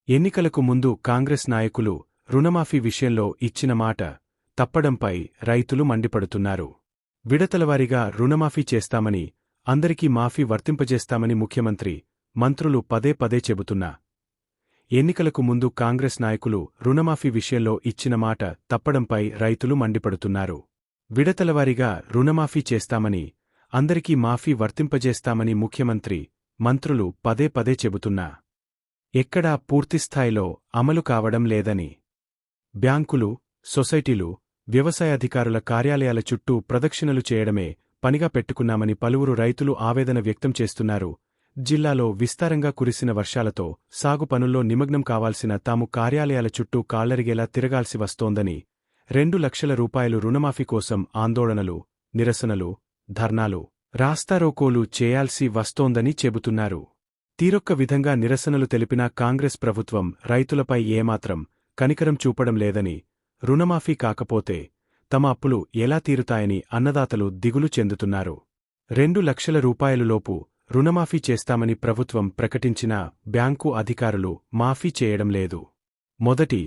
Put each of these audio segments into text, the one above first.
ఎన్నికలకు ముందు కాంగ్రెస్ నాయకులు రుణమాఫీ విషయంలో ఇచ్చిన మాట తప్పడంపై రైతులు మండిపడుతున్నారు. విడతలవారీగా రుణమాఫీ చేస్తామని, అందరికీ మాఫీ వర్తింపజేస్తామని ముఖ్యమంత్రి, మంత్రులు పదే పదే చెబుతున్నా ఎన్నికలకు ముందు కాంగ్రెస్ నాయకులు రుణమాఫీ విషయంలో ఇచ్చిన మాట తప్పడంపై రైతులు మండిపడుతున్నారు. విడతలవారీగా రుణమాఫీ చేస్తామని, అందరికీ మాఫీ వర్తింపజేస్తామని ముఖ్యమంత్రి, మంత్రులు పదే పదే చెబుతున్నా ఎక్కడా పూర్తిస్థాయిలో అమలు కావడం లేదని, బ్యాంకులు, సొసైటీలు, వ్యవసాయాధికారుల కార్యాలయాల చుట్టూ ప్రదక్షిణలు చేయడమే పనిగా పెట్టుకున్నామని పలువురు రైతులు ఆవేదన వ్యక్తం చేస్తున్నారు. జిల్లాలో విస్తారంగా కురిసిన వర్షాలతో సాగు పనుల్లో నిమగ్నం కావాల్సిన తాము కార్యాలయాల చుట్టూ కాళ్లరిగేలా తిరగాల్సి వస్తోందని, 2 లక్షల రూపాయలు రుణమాఫీ కోసం ఆందోళనలు, నిరసనలు, ధర్నాలు, రాస్తారోకోలు చేయాల్సి వస్తోందని చెబుతున్నారు. తీరొక్క విధంగా నిరసనలు తెలిపినా కాంగ్రెస్ ప్రభుత్వం రైతులపై ఏమాత్రం కనికరం చూపడం లేదని, రుణమాఫీ కాకపోతే తమ అప్పులు ఎలా తీరుతాయని అన్నదాతలు దిగులు చెందుతున్నారు. 2 లక్షల రూపాయలులోపు రుణమాఫీ చేస్తామని ప్రభుత్వం ప్రకటించినా బ్యాంకు అధికారులు మాఫీ చేయడం లేదు. మొదటి,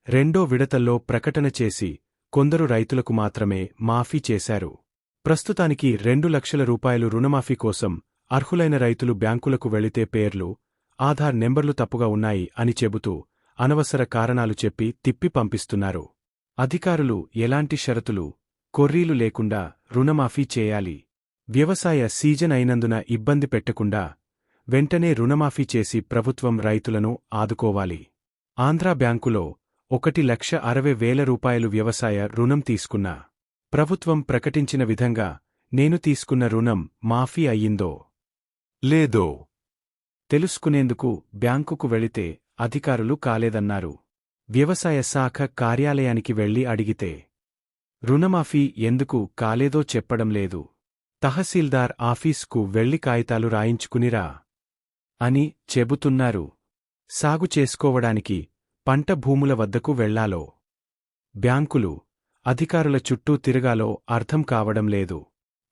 రెండో విడతల్లో ప్రకటన చేసి కొందరు రైతులకు మాత్రమే మాఫీ చేశారు. ప్రస్తుతానికి 2 లక్షల రూపాయలు రుణమాఫీ కోసం అర్హులైన రైతులు బ్యాంకులకు వెళితే పేర్లు, ఆధార్ నెంబర్లు తప్పుగా ఉన్నాయి అని చెబుతూ అనవసర కారణాలు చెప్పి తిప్పి పంపిస్తున్నారు. అధికారులు ఎలాంటి షరతులు, కొర్రీలు లేకుండా రుణమాఫీ చేయాలి. వ్యవసాయ సీజన్ అయినందున ఇబ్బంది పెట్టకుండా వెంటనే రుణమాఫీ చేసి ప్రభుత్వం రైతులను ఆదుకోవాలి. ఆంధ్రా బ్యాంకులో 1,60,000 రూపాయలు వ్యవసాయ రుణం తీసుకున్నా. ప్రభుత్వం ప్రకటించిన విధంగా నేను తీసుకున్న రుణం మాఫీ అయ్యిందో లేదో తెలుసుకునేందుకు బ్యాంకుకు వెళితే అధికారులు కాలేదన్నారు. వ్యవసాయ శాఖ కార్యాలయానికి వెళ్లి అడిగితే రుణమాఫీ ఎందుకు కాలేదో చెప్పడం లేదు. తహసీల్దార్ ఆఫీస్కు వెళ్లి కాగితాలు రాయించుకునిరా అని చెబుతున్నారు. సాగు చేసుకోవడానికి పంట భూముల వద్దకు వెళ్లాలో, బ్యాంకులు, అధికారుల చుట్టూ తిరగాలో అర్థం కావడం లేదు.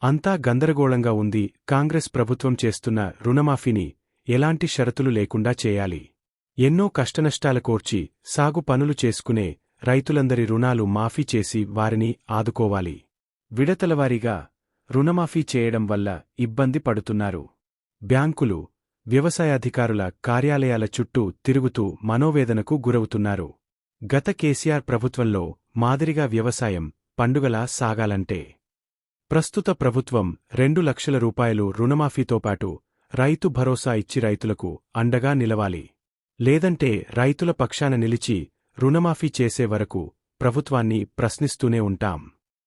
అంతా గందరగోళంగా ఉంది. కాంగ్రెస్ ప్రభుత్వం చేస్తున్న రుణమాఫీని ఎలాంటి షరతులు లేకుండా చేయాలి. ఎన్నో కష్టనష్టాల కోర్చి సాగు పనులు చేసుకునే రైతులందరి రుణాలు మాఫీ చేసి వారిని ఆదుకోవాలి. విడతలవారీగా రుణమాఫీ చేయడం వల్ల ఇబ్బంది పడుతున్నారు. బ్యాంకులు, వ్యవసాయాధికారుల కార్యాలయాల చుట్టూ తిరుగుతూ మనోవేదనకు గురవుతున్నారు. గత కేసీఆర్ ప్రభుత్వంలో మాదిరిగా వ్యవసాయం పండుగలా సాగాలంటే ప్రస్తుత ప్రభుత్వం 2 లక్షల రూపాయలు రుణమాఫీతో పాటు రైతు భరోసా ఇచ్చి రైతులకు అండగా నిలవాలి. లేదంటే రైతుల పక్షాన నిలిచి రుణమాఫీ చేసే వరకు ప్రభుత్వాన్ని ప్రశ్నిస్తూనే ఉంటాం.